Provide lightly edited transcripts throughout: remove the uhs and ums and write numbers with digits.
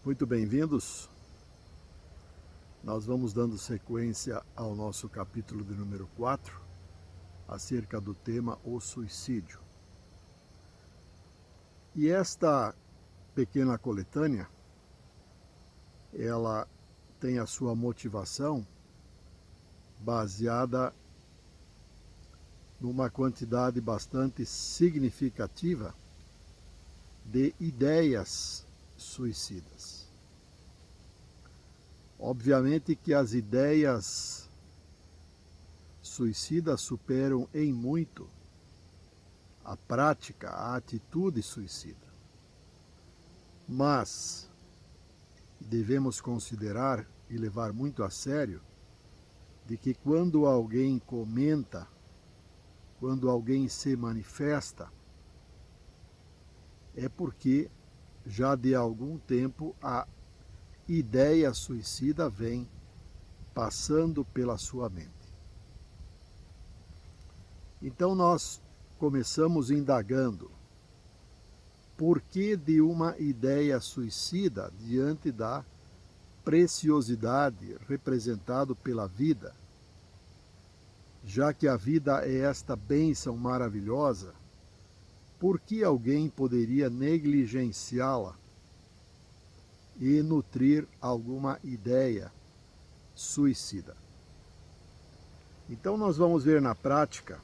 Muito bem-vindos. Nós vamos dando sequência ao nosso capítulo de número 4, acerca do tema o suicídio. E esta pequena coletânea, ela tem a sua motivação baseada numa quantidade bastante significativa de ideias suicidas. Obviamente que as ideias suicidas superam em muito a prática, a atitude suicida. Mas devemos considerar e levar muito a sério de que quando alguém comenta, quando alguém se manifesta, é porque já de algum tempo a ideia suicida vem passando pela sua mente. Então nós começamos indagando por que de uma ideia suicida diante da preciosidade representada pela vida, já que a vida é esta bênção maravilhosa. Por que alguém poderia negligenciá-la e nutrir alguma ideia suicida? Então nós vamos ver na prática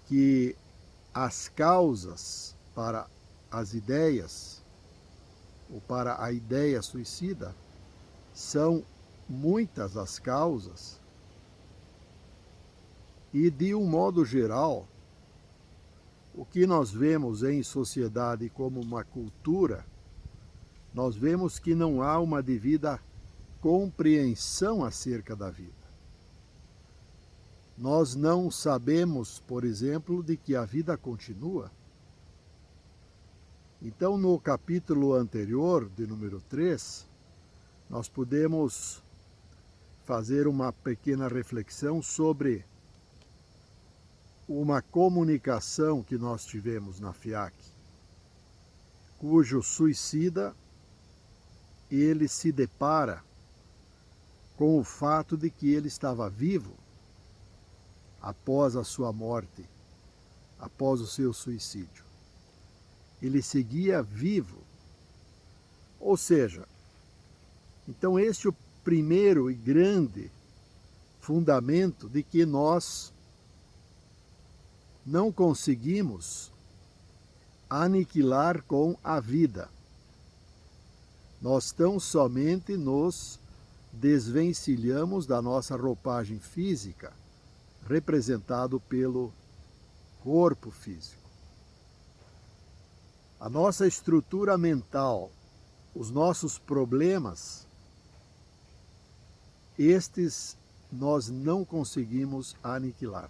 que as causas para as ideias, ou para a ideia suicida, são muitas as causas, e de um modo geral, o que nós vemos em sociedade como uma cultura, nós vemos que não há uma devida compreensão acerca da vida. Nós não sabemos, por exemplo, de que a vida continua. Então, no capítulo anterior, de número 3, nós podemos fazer uma pequena reflexão sobre uma comunicação que nós tivemos na FIAC, cujo suicida, ele se depara com o fato de que ele estava vivo após a sua morte, após o seu suicídio. Ele seguia vivo. Ou seja, então este é o primeiro e grande fundamento de que nós não conseguimos aniquilar com a vida. Nós tão somente nos desvencilhamos da nossa roupagem física, representado pelo corpo físico. A nossa estrutura mental, os nossos problemas, estes nós não conseguimos aniquilar.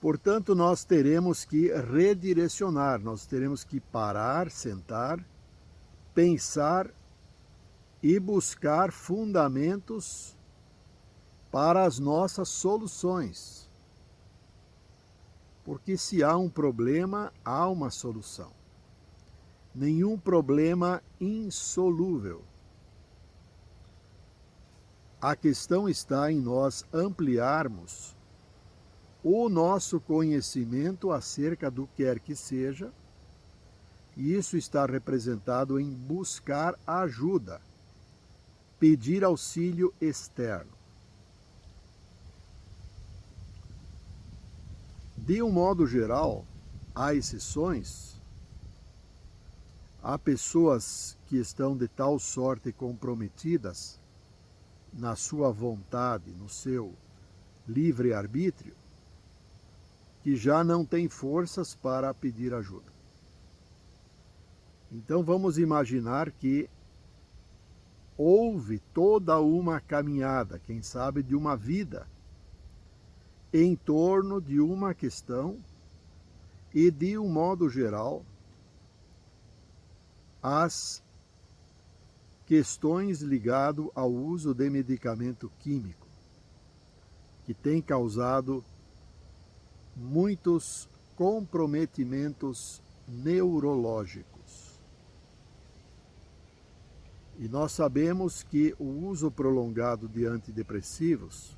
Portanto, nós teremos que redirecionar, nós teremos que parar, sentar, pensar e buscar fundamentos para as nossas soluções. Porque se há um problema, há uma solução. Nenhum problema insolúvel. A questão está em nós ampliarmos o nosso conhecimento acerca do que quer que seja, e isso está representado em buscar ajuda, pedir auxílio externo. De um modo geral, há exceções, há pessoas que estão de tal sorte comprometidas na sua vontade, no seu livre-arbítrio, que já não tem forças para pedir ajuda. Então vamos imaginar que houve toda uma caminhada, quem sabe de uma vida, em torno de uma questão e, de um modo geral, as questões ligadas ao uso de medicamento químico, que tem causado muitos comprometimentos neurológicos. E nós sabemos que o uso prolongado de antidepressivos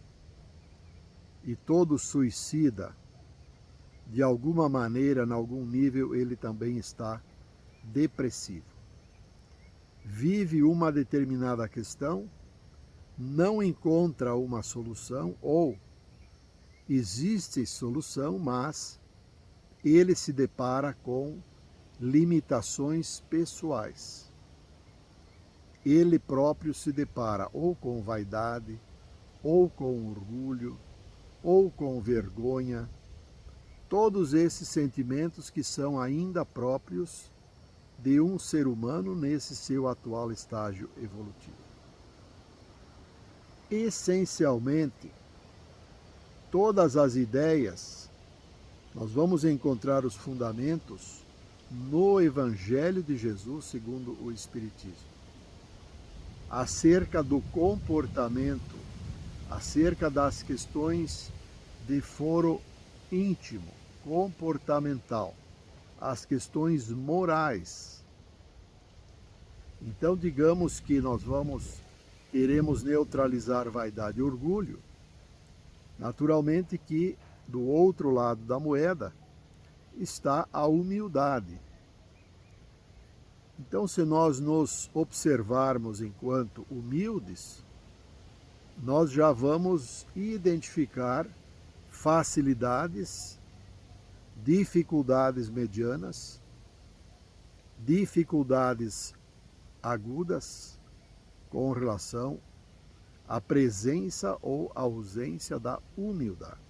e todo suicida, de alguma maneira, em algum nível, ele também está depressivo. Vive uma determinada questão, não encontra uma solução, ou existe solução, mas ele se depara com limitações pessoais. Ele próprio se depara ou com vaidade, ou com orgulho, ou com vergonha, todos esses sentimentos que são ainda próprios de um ser humano nesse seu atual estágio evolutivo. Essencialmente, todas as ideias, nós vamos encontrar os fundamentos no Evangelho de Jesus segundo o Espiritismo, acerca do comportamento, acerca das questões de foro íntimo, comportamental, as questões morais. Então, digamos que nós queremos neutralizar vaidade e orgulho, naturalmente que do outro lado da moeda está a humildade. Então, se nós nos observarmos enquanto humildes, nós já vamos identificar facilidades, dificuldades medianas, dificuldades agudas com relação à presença ou ausência da humildade.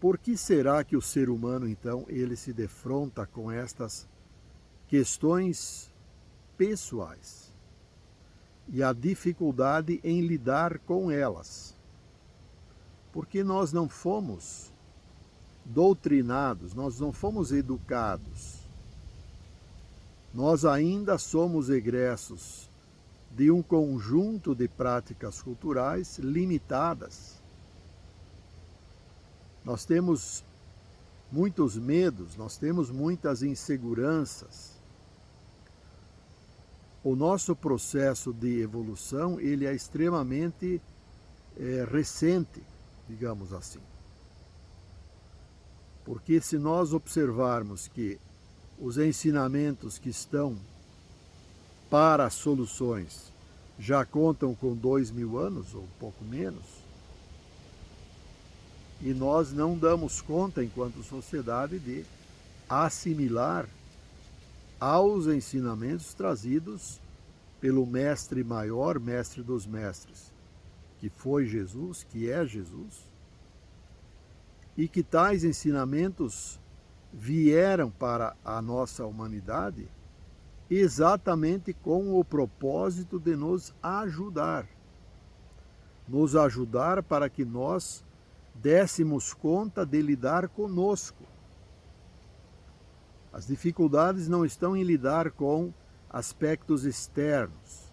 Por que será que o ser humano, então, ele se defronta com estas questões pessoais e a dificuldade em lidar com elas? Porque nós não fomos doutrinados, nós não fomos educados. Nós ainda somos egressos de um conjunto de práticas culturais limitadas. Nós temos muitos medos, nós temos muitas inseguranças. O nosso processo de evolução, ele é extremamente recente, digamos assim. Porque se nós observarmos que os ensinamentos que estão para as soluções já contam com 2000 anos, ou um pouco menos, e nós não damos conta, enquanto sociedade, de assimilar aos ensinamentos trazidos pelo mestre maior, mestre dos mestres, que foi Jesus, que é Jesus, e que tais ensinamentos vieram para a nossa humanidade exatamente com o propósito de nos ajudar para que nós dessemos conta de lidar conosco. As dificuldades não estão em lidar com aspectos externos.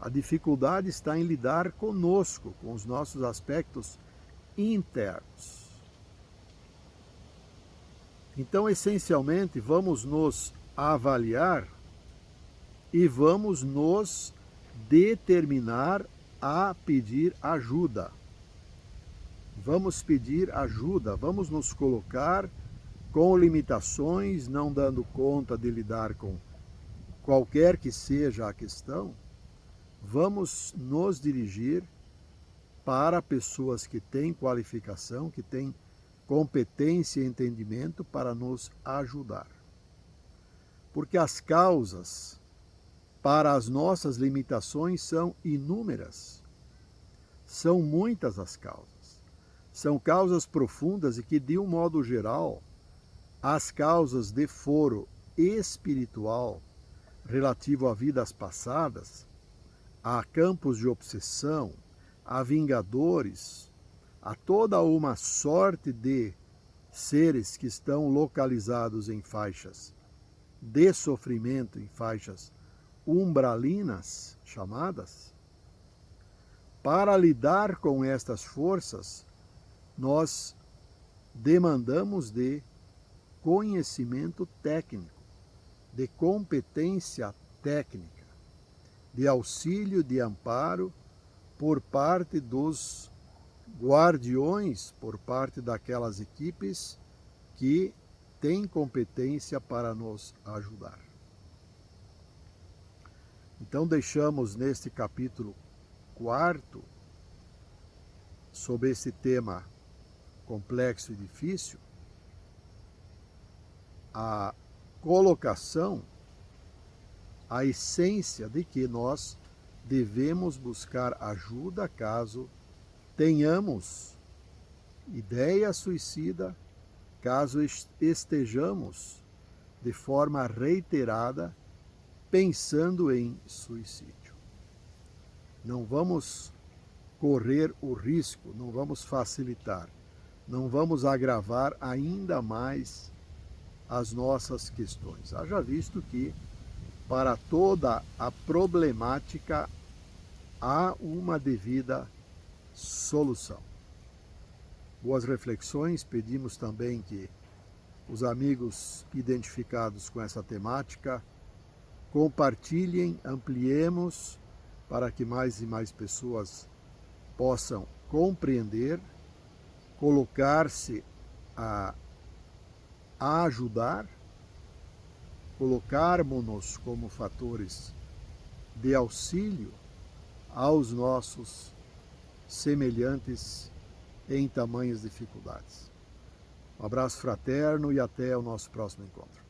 A dificuldade está em lidar conosco, com os nossos aspectos internos. Então, essencialmente, vamos nos avaliar e vamos nos determinar a pedir ajuda. Vamos pedir ajuda, vamos nos colocar com limitações, não dando conta de lidar com qualquer que seja a questão. Vamos nos dirigir para pessoas que têm qualificação, que têm competência e entendimento para nos ajudar. Porque as causas para as nossas limitações são inúmeras. São muitas as causas. São causas profundas e que, de um modo geral, as causas de foro espiritual relativo a vidas passadas, a campos de obsessão, a vingadores, a toda uma sorte de seres que estão localizados em faixas de sofrimento, em faixas umbralinas chamadas. Para lidar com estas forças, nós demandamos de conhecimento técnico, de competência técnica, de auxílio, de amparo por parte dos guardiões, por parte daquelas equipes que têm competência para nos ajudar. Então deixamos neste capítulo 4, sobre esse tema complexo e difícil, a colocação, a essência de que nós devemos buscar ajuda caso tenhamos ideia suicida, caso estejamos de forma reiterada pensando em suicídio. Não vamos correr o risco, não vamos facilitar, não vamos agravar ainda mais as nossas questões. Haja visto que para toda a problemática há uma devida solução. Boas reflexões, pedimos também que os amigos identificados com essa temática compartilhem, ampliemos, para que mais e mais pessoas possam compreender, colocar-se a ajudar, colocarmos-nos como fatores de auxílio aos nossos semelhantes em tamanhas dificuldades. Um abraço fraterno e até o nosso próximo encontro.